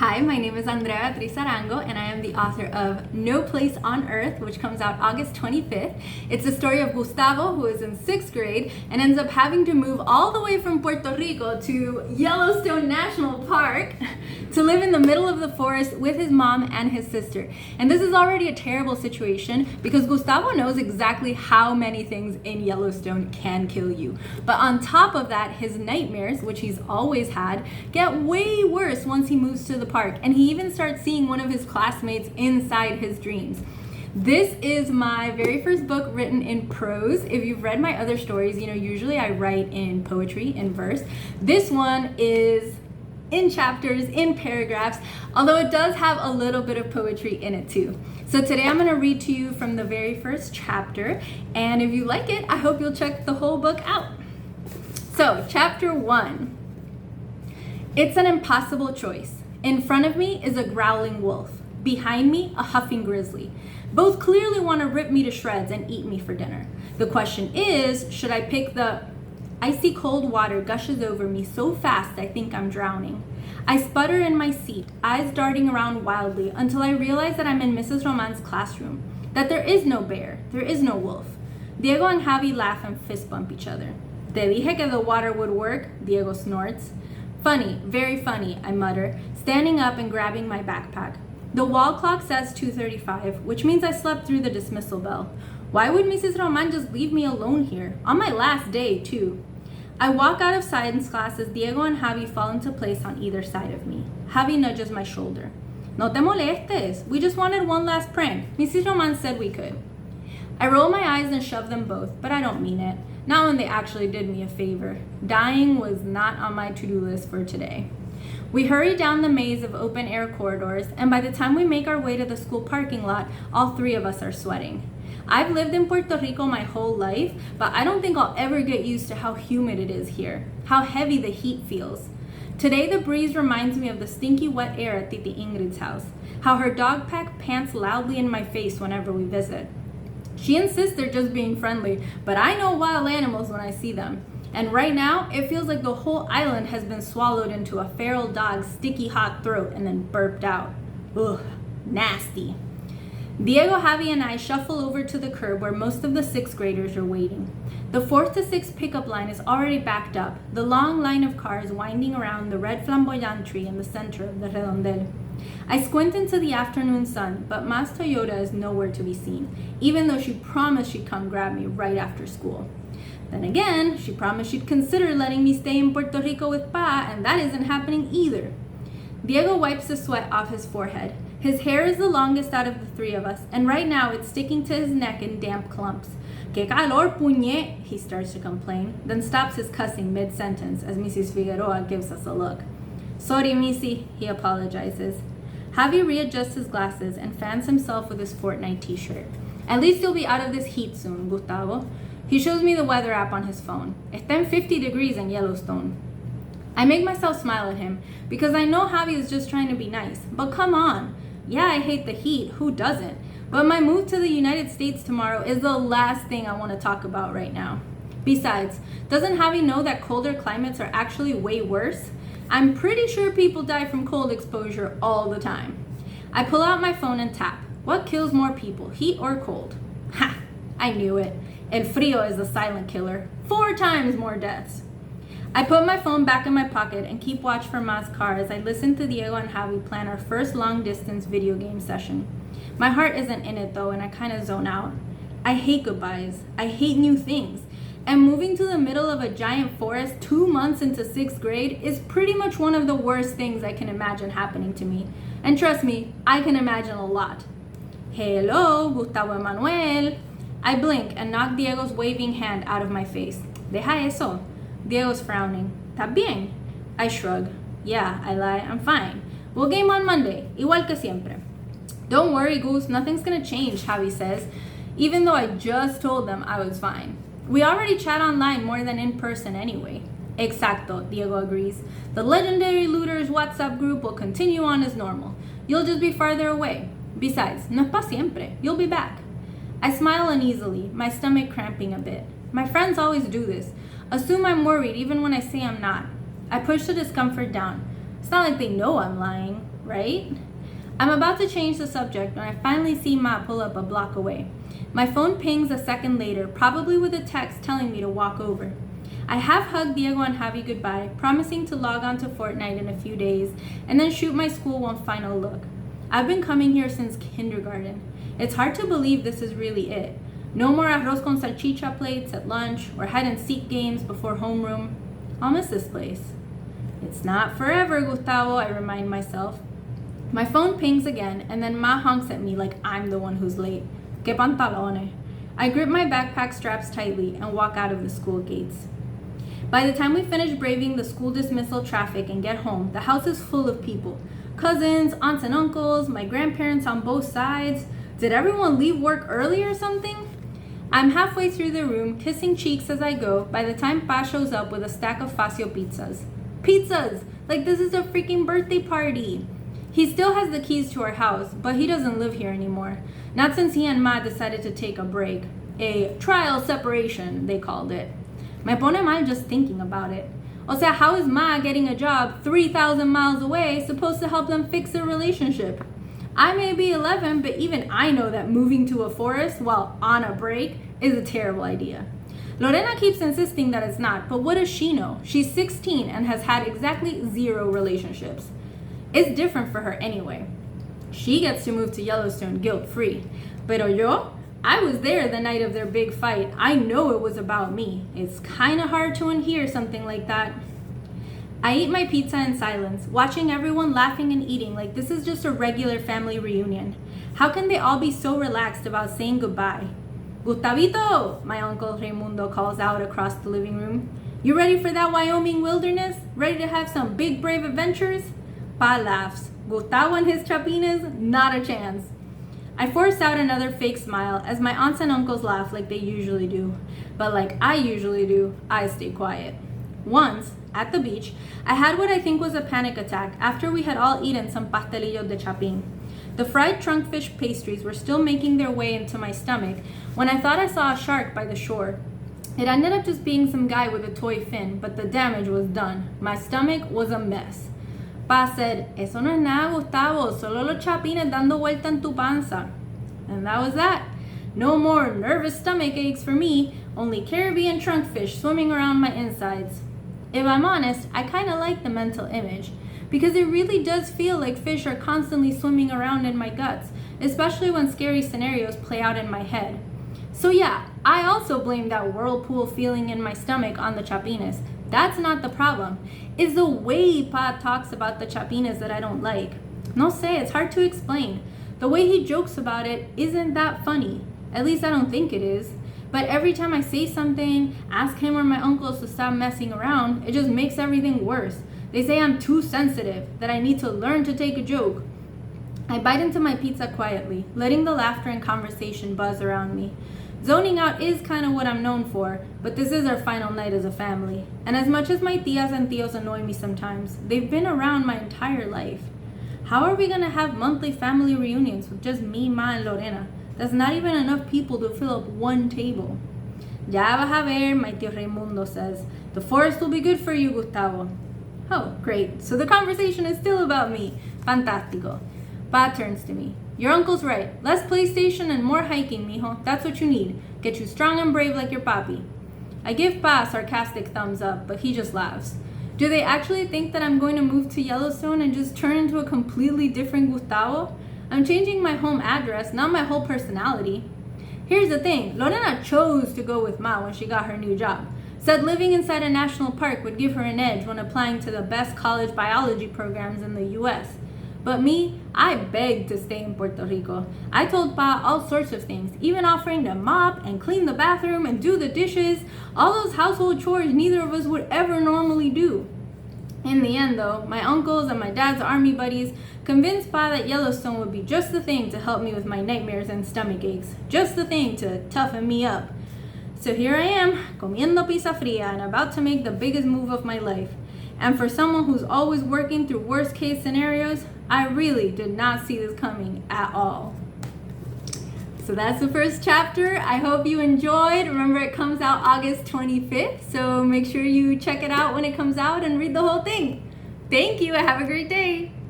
Hi, my name is Andrea Beatriz Arango, and I am the author of No Place on Earth, which comes out August 25th. It's the story of Gustavo, who is in 6th grade and ends up having to move all the way from Puerto Rico to Yellowstone National Park to live in the middle of the forest with his mom and his sister. And this is already a terrible situation because Gustavo knows exactly how many things in Yellowstone can kill you. But on top of that, his nightmares, which he's always had, get way worse once he moves to the park, and he even starts seeing one of his classmates inside his dreams. This is my very first book written in prose. If you've read my other stories, usually I write in poetry, in verse. This one is in chapters, in paragraphs, although it does have a little bit of poetry in it too. So today I'm going to read to you from the very first chapter, and if you like it, I hope you'll check the whole book out. So, chapter 1. It's an impossible choice. In front of me is a growling wolf. Behind me, a huffing grizzly. Both clearly want to rip me to shreds and eat me for dinner. The question is, should I pick the icy cold water gushes over me so fast I think I'm drowning? I sputter in my seat, eyes darting around wildly until I realize that I'm in Mrs. Roman's classroom, that there is no bear, there is no wolf. Diego and Javi laugh and fist bump each other. Te dije que the water would work, Diego snorts. Funny, very funny, I mutter, standing up and grabbing my backpack. The wall clock says 2:35, which means I slept through the dismissal bell. Why would Mrs. Roman just leave me alone here? On my last day, too. I walk out of science class as Diego and Javi fall into place on either side of me. Javi nudges my shoulder. No te molestes. We just wanted one last prank. Mrs. Roman said we could. I roll my eyes and shove them both, but I don't mean it. Not when they actually did me a favor. Dying was not on my to-do list for today. We hurry down the maze of open-air corridors, and by the time we make our way to the school parking lot, all three of us are sweating. I've lived in Puerto Rico my whole life, but I don't think I'll ever get used to how humid it is here, how heavy the heat feels. Today, the breeze reminds me of the stinky wet air at Titi Ingrid's house, how her dog pack pants loudly in my face whenever we visit. She insists they're just being friendly, but I know wild animals when I see them. And right now, it feels like the whole island has been swallowed into a feral dog's sticky hot throat and then burped out. Ugh, nasty. Diego, Javi, and I shuffle over to the curb where most of the 6th graders are waiting. The 4th to 6th pickup line is already backed up, the long line of cars winding around the red flamboyant tree in the center of the redondel. I squint into the afternoon sun, but Mas Toyota is nowhere to be seen, even though she promised she'd come grab me right after school. Then again, she promised she'd consider letting me stay in Puerto Rico with Pa, and that isn't happening either. Diego wipes the sweat off his forehead. His hair is the longest out of the three of us, and right now it's sticking to his neck in damp clumps. Que calor, puñe, he starts to complain, then stops his cussing mid-sentence as Mrs. Figueroa gives us a look. Sorry, Missy, he apologizes. Javi readjusts his glasses and fans himself with his Fortnite t-shirt. At least you'll be out of this heat soon, Gustavo. He shows me the weather app on his phone. Está en 50 degrees in Yellowstone. I make myself smile at him because I know Javi is just trying to be nice. But come on. Yeah, I hate the heat. Who doesn't? But my move to the United States tomorrow is the last thing I want to talk about right now. Besides, doesn't Javi know that colder climates are actually way worse? I'm pretty sure people die from cold exposure all the time. I pull out my phone and tap. What kills more people, heat or cold? Ha! I knew it. El frío is the silent killer. 4 times more deaths. I put my phone back in my pocket and keep watch for Ma's car as I listen to Diego and Javi plan our first long-distance video game session. My heart isn't in it though, and I kind of zone out. I hate goodbyes. I hate new things. And moving to the middle of a giant forest 2 months into 6th grade is pretty much one of the worst things I can imagine happening to me. And trust me, I can imagine a lot. Hello, Gustavo Emanuel. I blink and knock Diego's waving hand out of my face. Deja eso. Diego's frowning. ¿Estás bien? I shrug. Yeah, I lie. I'm fine. We'll game on Monday, igual que siempre. Don't worry, Goose. Nothing's gonna change, Javi says, even though I just told them I was fine. We already chat online more than in person anyway. Exacto, Diego agrees. The legendary Looters WhatsApp group will continue on as normal. You'll just be farther away. Besides, no es pa siempre. You'll be back. I smile uneasily, my stomach cramping a bit. My friends always do this. Assume I'm worried even when I say I'm not. I push the discomfort down. It's not like they know I'm lying, right? I'm about to change the subject when I finally see Ma pull up a block away. My phone pings a second later, probably with a text telling me to walk over. I half hug Diego and Javi goodbye, promising to log on to Fortnite in a few days, and then shoot my school one final look. I've been coming here since kindergarten. It's hard to believe this is really it. No more arroz con salchicha plates at lunch or hide-and-seek games before homeroom. I'll miss this place. It's not forever, Gustavo, I remind myself. My phone pings again, and then Ma honks at me like I'm the one who's late. Que pantalones. I grip my backpack straps tightly and walk out of the school gates. By the time we finish braving the school dismissal traffic and get home, the house is full of people. Cousins, aunts and uncles, my grandparents on both sides. Did everyone leave work early or something? I'm halfway through the room, kissing cheeks as I go, by the time Pa shows up with a stack of Facio pizzas. Pizzas! Like this is a freaking birthday party! He still has the keys to our house, but he doesn't live here anymore. Not since he and Ma decided to take a break. A trial separation, they called it. Me pone mal just thinking about it. O sea, how is Ma getting a job 3,000 miles away supposed to help them fix their relationship? I may be 11, but even I know that moving to a forest while on a break is a terrible idea. Lorena keeps insisting that it's not, but what does she know? She's 16 and has had exactly 0 relationships. It's different for her anyway. She gets to move to Yellowstone guilt-free. Pero yo? I was there the night of their big fight. I know it was about me. It's kind of hard to unhear something like that. I eat my pizza in silence, watching everyone laughing and eating like this is just a regular family reunion. How can they all be so relaxed about saying goodbye? Gustavito, my uncle Raimundo calls out across the living room. You ready for that Wyoming wilderness? Ready to have some big brave adventures? Pa laughs. Gustavo and his chapines? Not a chance. I force out another fake smile as my aunts and uncles laugh like they usually do. But like I usually do, I stay quiet. Once, at the beach, I had what I think was a panic attack after we had all eaten some pastelillos de chapín. The fried trunkfish pastries were still making their way into my stomach when I thought I saw a shark by the shore. It ended up just being some guy with a toy fin, but the damage was done. My stomach was a mess. Pa said, "Eso no es nada, Gustavo, solo los chapines dando vuelta en tu panza." And that was that. No more nervous stomach aches for me, only Caribbean trunkfish swimming around my insides. If I'm honest, I kind of like the mental image, because it really does feel like fish are constantly swimming around in my guts, especially when scary scenarios play out in my head. So yeah, I also blame that whirlpool feeling in my stomach on the chapines. That's not the problem. It's the way Pa talks about the chapines that I don't like. No sé, it's hard to explain. The way he jokes about it isn't that funny. At least I don't think it is. But every time I say something, ask him or my uncles to stop messing around, it just makes everything worse. They say I'm too sensitive, that I need to learn to take a joke. I bite into my pizza quietly, letting the laughter and conversation buzz around me. Zoning out is kind of what I'm known for, but this is our final night as a family. And as much as my tias and tios annoy me sometimes, they've been around my entire life. How are we going to have monthly family reunions with just me, Ma, and Lorena? That's not even enough people to fill up one table. Ya vas a ver, my tío Raimundo says. The forest will be good for you, Gustavo. Oh, great. So the conversation is still about me. Fantástico. Pa turns to me. Your uncle's right. Less PlayStation and more hiking, mijo. That's what you need. Get you strong and brave like your papi. I give Pa a sarcastic thumbs up, but he just laughs. Do they actually think that I'm going to move to Yellowstone and just turn into a completely different Gustavo? I'm changing my home address, not my whole personality. Here's the thing. Lorena chose to go with Ma when she got her new job. Said living inside a national park would give her an edge when applying to the best college biology programs in the U.S. But me, I begged to stay in Puerto Rico. I told Pa all sorts of things, even offering to mop and clean the bathroom and do the dishes, all those household chores neither of us would ever normally do. In the end though, my uncles and my dad's army buddies convinced Pa that Yellowstone would be just the thing to help me with my nightmares and stomach aches, just the thing to toughen me up. So here I am, comiendo pizza fria and about to make the biggest move of my life. And for someone who's always working through worst case scenarios, I really did not see this coming at all. So that's the first chapter. I hope you enjoyed. Remember, it comes out August 25th, so make sure you check it out when it comes out and read the whole thing. Thank you and have a great day.